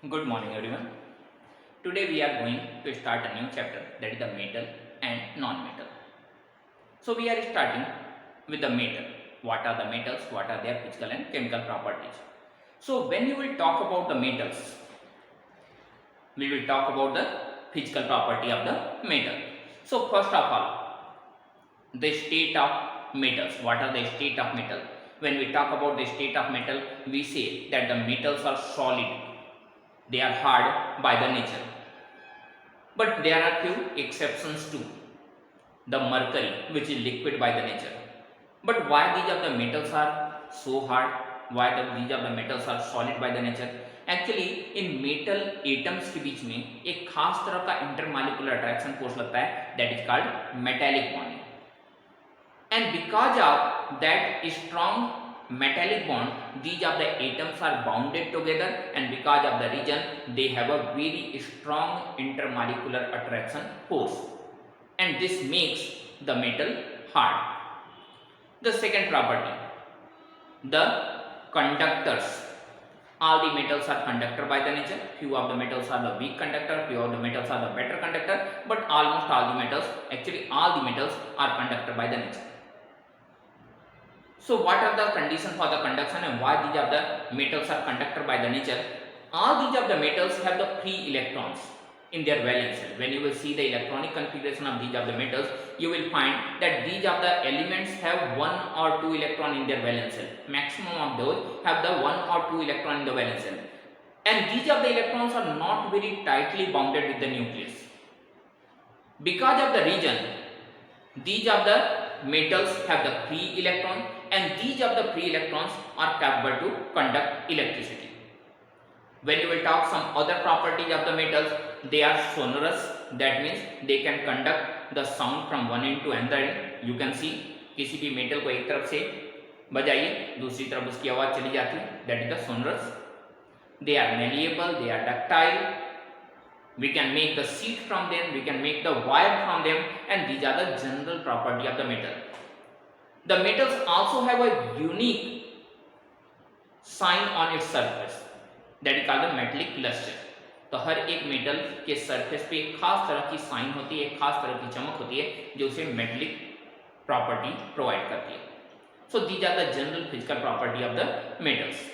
Good morning, everyone. Today we are going to start a new chapter, that is the metal and non-metal. So we are starting with the metal. What are the metals? What are their physical and chemical properties? So when you will talk about the metals, we will talk about the physical property of the metal. So first of all, the state of metals. What are the state of metal? When we talk about the state of metal, we say that the metals are solid. They are hard by the nature. But there are few exceptions too. The mercury, which is liquid by the nature. But why these of the metals are so hard? Why these of the metals are solid by the nature? Actually in metal atoms के बीच में एक खास तरह का intermolecular attraction force लगता है, that is called metallic bonding. And because of that strong metallic bond, these of the atoms are bounded together, and because of the region, they have a very strong intermolecular attraction force, and this makes the metal hard. The second property, the conductors. All the metals are conductor by the nature. Few of the metals are the weak conductor, few of the metals are the better conductor, but almost all the metals, actually all the metals are conductor by the nature. So what are the conditions for the conduction and why these of the metals are conductor by the nature? All these of the metals have the free electrons in their valence shell. When you will see the electronic configuration of these of the metals, you will find that these of the elements have 1 or 2 electron in their valence shell. Maximum of those have the 1 or 2 electron in the valence shell. And these of the electrons are not very tightly bounded with the nucleus. Because of the region, these of the metals have the free electron, and these of the free electrons are capable to conduct electricity. When you will talk some other properties of the metals, they are sonorous, that means they can conduct the sound from one end to another end. You can see किसी भी metal को एक तरफ से बजाइए, दूसरी तरफ उसकी आवाज चली जाती है, that is the sonorous. They are malleable, they are ductile. We can make the sheet from them, we can make the wire from them, and these are the general property of the metal. The metals also have a unique sign on its surface, that is called the metallic luster. तो हर एक metal के surface पे एक खास तरह की sign होती है, एक खास तरह की चमक होती है जो उसे मेटलिक प्रॉपर्टी प्रोवाइड करती है. So these are the general physical property of the metals.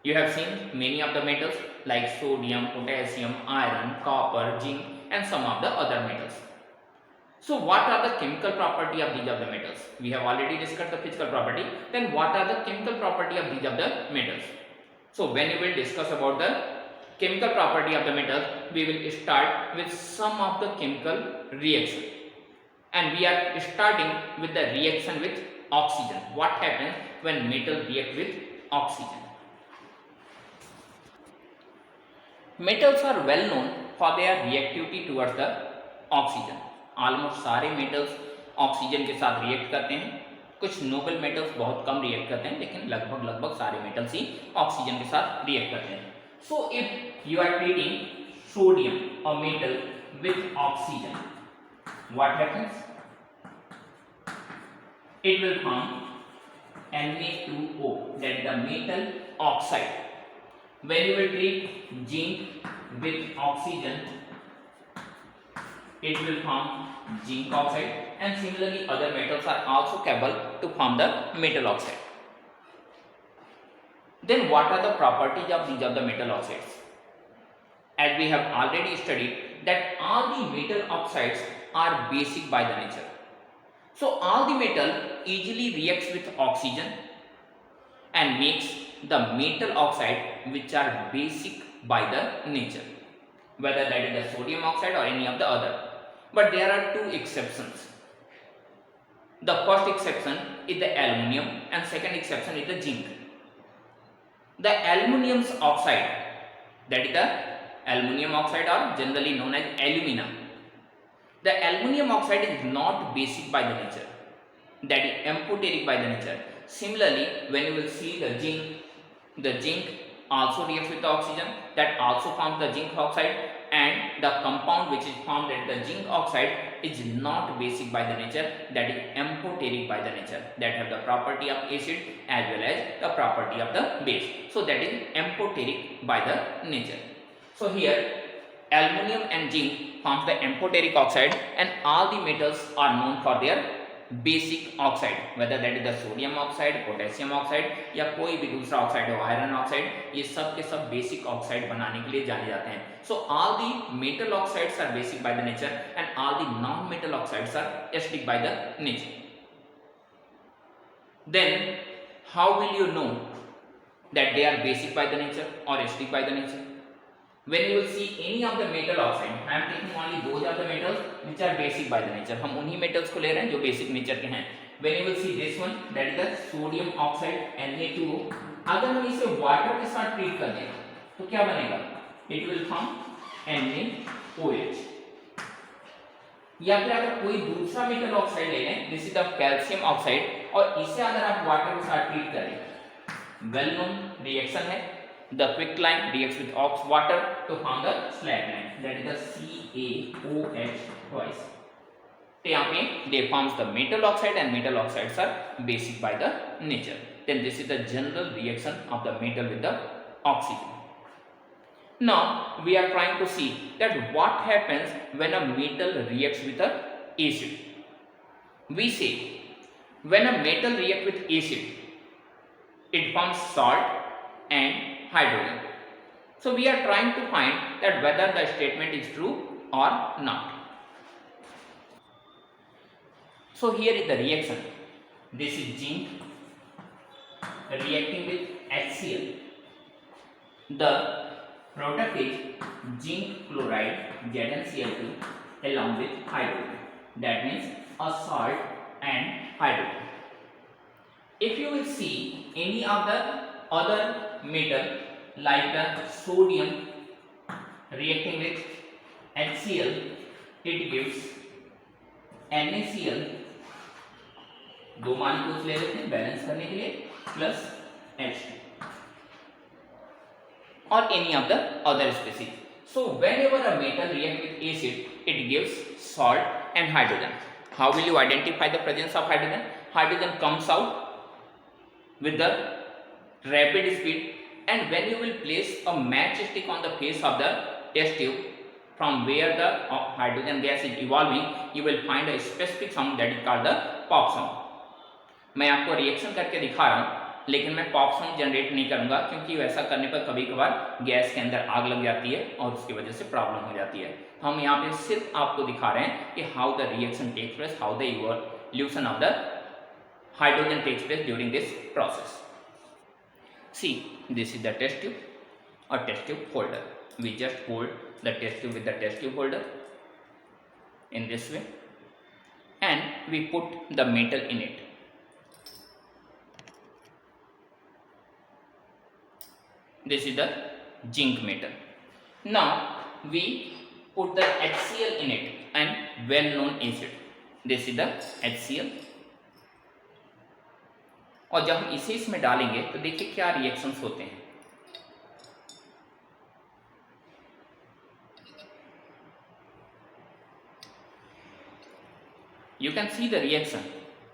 You have seen many of the metals like sodium, potassium, iron, copper, zinc, and some of the other metals. So what are the chemical property of these of the metals? We have already discussed the physical property. Then what are the chemical property of these of the metals? So when we will discuss about the chemical property of the metals, we will start with some of the chemical reaction. And we are starting with the reaction with oxygen. What happens when metal react with oxygen? Metals are well known for their reactivity towards the oxygen. Almost सारे metals oxygen के साथ react करते हैं. कुछ noble metals बहुत कम react करते हैं, लेकिन लगभग सारे मेटल्स ही ऑक्सीजन के साथ रिएक्ट करते हैं. So if you are treating sodium और metal with oxygen, what happens? It will form Na2O, that the metal oxide. When you will treat zinc with oxygen, it will form zinc oxide, and similarly other metals are also capable to form the metal oxide. Then what are the properties of these of the metal oxides? As we have already studied that all the metal oxides are basic by the nature. So all the metal easily reacts with oxygen and makes the metal oxide which are basic by the nature, whether that is the sodium oxide or any of the other. But there are two exceptions. The first exception is the aluminum, and second exception is the zinc. The aluminum oxide, that is the aluminum oxide, or generally known as alumina. The aluminum oxide is not basic by the nature, that is amphoteric by the nature. Similarly, when you will see the zinc also reacts with the oxygen, that also forms the zinc oxide, and the compound which is formed at the zinc oxide is not basic by the nature, that is amphoteric by the nature, that have the property of acid as well as the property of the base. So that is amphoteric by the nature. So here aluminum and zinc forms the amphoteric oxide, and all the metals are known for their basic oxide, whether that is the sodium oxide, potassium oxide या कोई भी दूसरा oxide हो, iron oxide, ये सब के सब basic oxide बनाने के लिए जाने जाते हैं. So all the metal oxides are basic by the nature and all the non metal oxides are acidic by the nature. Then how will you know that they are basic by the nature or acidic by the nature? When you will see any of the metal oxide, I am taking only those of the metals which are basic by the nature. हम उन्हीं metals को ले रहे हैं जो basic nature के हैं. When you will see this one, that is the sodium oxide Na2O. अगर हम इसे water के साथ treat कर दें तो क्या बनेगा? It will form NaOH. या फिर अगर कोई दूसरा metal oxide ले लें, this is the calcium oxide, और इसे अगर आप water के साथ treat करें, well known reaction है, the quicklime reacts with ox water to form the slagline, that is the CaOH twice. तो यहाँ पे they forms the metal oxide and metal oxides are basic by the nature. Then this is the general reaction of the metal with the oxygen. Now we are trying to see that what happens when a metal reacts with a acid. We say when a metal reacts with acid, it forms salt and hydrogen. So we are trying to find that whether the statement is true or not. So here is the reaction. This is zinc reacting with HCl. The product is zinc chloride ZnCl2 along with hydrogen. That means a salt and hydrogen. If you will see any of the other metal like the sodium reacting with HCl, it gives NaCl, दो molecules ले लेते हैं balance करने के लिए, plus H2 or any of the other species. So whenever a metal reacts with acid, it gives salt and hydrogen. How will you identify the presence of hydrogen? Hydrogen comes out with the rapid speed, and when you will place a matchstick on the face of the test tube from where the hydrogen gas is evolving, you will find a specific sound that is called the pop sound. मैं आपको reaction करके दिखा रहा हूँ, लेकिन मैं pop sound generate नहीं करूंगा क्योंकि वैसा करने पर कभी कभार गैस के अंदर आग लग जाती है और उसकी वजह से प्रॉब्लम हो जाती है. हम यहाँ पे सिर्फ आपको दिखा रहे हैं कि how the reaction takes place, how the evolution of the hydrogen takes place during this process. See, this is the test tube or test tube holder. We just hold the test tube with the test tube holder in this way, and we put the metal in it. This is the zinc metal. Now we put the HCl in it, and well known acid. This is the HCl. और जब हम इसे इसमें डालेंगे तो देखिए क्या reactions होते हैं. You can see the reaction.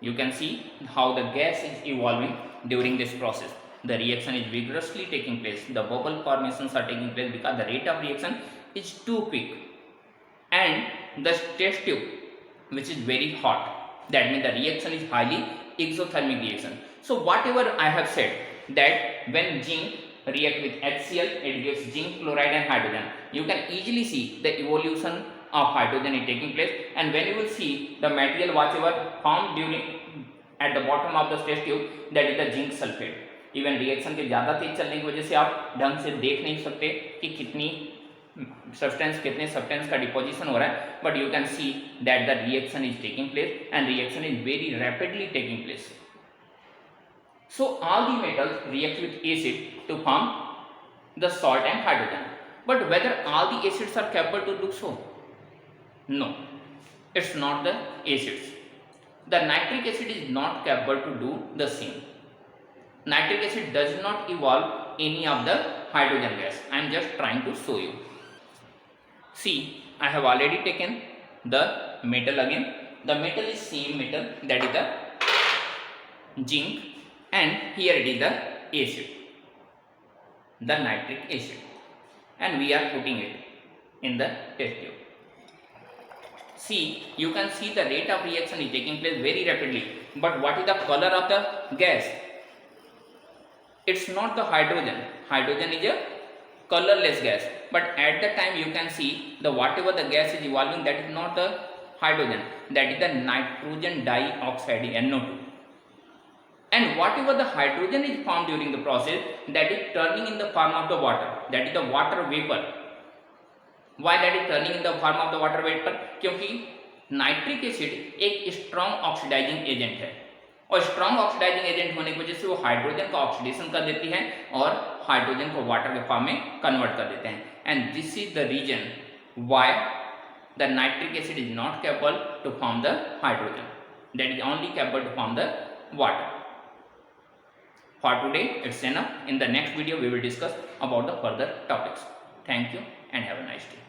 You can see how the gas is evolving during this process. The reaction is vigorously taking place. The bubble formations are taking place because the rate of reaction is too quick, and the test tube, which is very hot, that means the reaction is highly exothermic reaction. So whatever I have said, that when zinc react with HCl, it gives zinc chloride and hydrogen. You can easily see the evolution of hydrogen is taking place, and when you will see the material whatever formed during at the bottom of the test tube, that is the zinc sulfate. E one reaction के ज़्यादा तेज चलने की वजह से आप ढंग से देख नहीं सकते कि कितनी कितने सब्सटेंस का डिपोजिशन हो रहा है, but you can see that the reaction is taking place and reaction is very rapidly taking place. So all the metals react with acid to form the salt and hydrogen. But whether all the acids are capable to do so? No, it's not the acids. The nitric acid is not capable to do the same. Nitric acid does not evolve any of the hydrogen gas. I am just trying to show you. See, I have already taken the metal again. The metal is same metal, that is the zinc, and here it is the acid, the nitric acid, and we are putting it in the test tube. See, you can see the rate of reaction is taking place very rapidly, but what is the color of the gas? It's not the hydrogen. Hydrogen is a colorless gas, but at the time you can see the whatever the gas is evolving, that is not the hydrogen, that is the nitrogen dioxide, NO2. And whatever the hydrogen is formed during the process, that is turning in the form of the water, that is the water vapor. Why that is turning in the form of the water vapor? क्योंकि nitric acid एक strong oxidising agent है, और strong oxidising agent होने की वजह से वो hydrogen का ऑक्सीडेशन कर देती है और हाइड्रोजन को वाटर के फॉर्म में कन्वर्ट कर देते हैं. And this is the reason why the nitric acid is not capable to form the hydrogen, that is only capable to form the water. For today it's enough. In the next video we will discuss about the further topics. Thank you and have a nice day.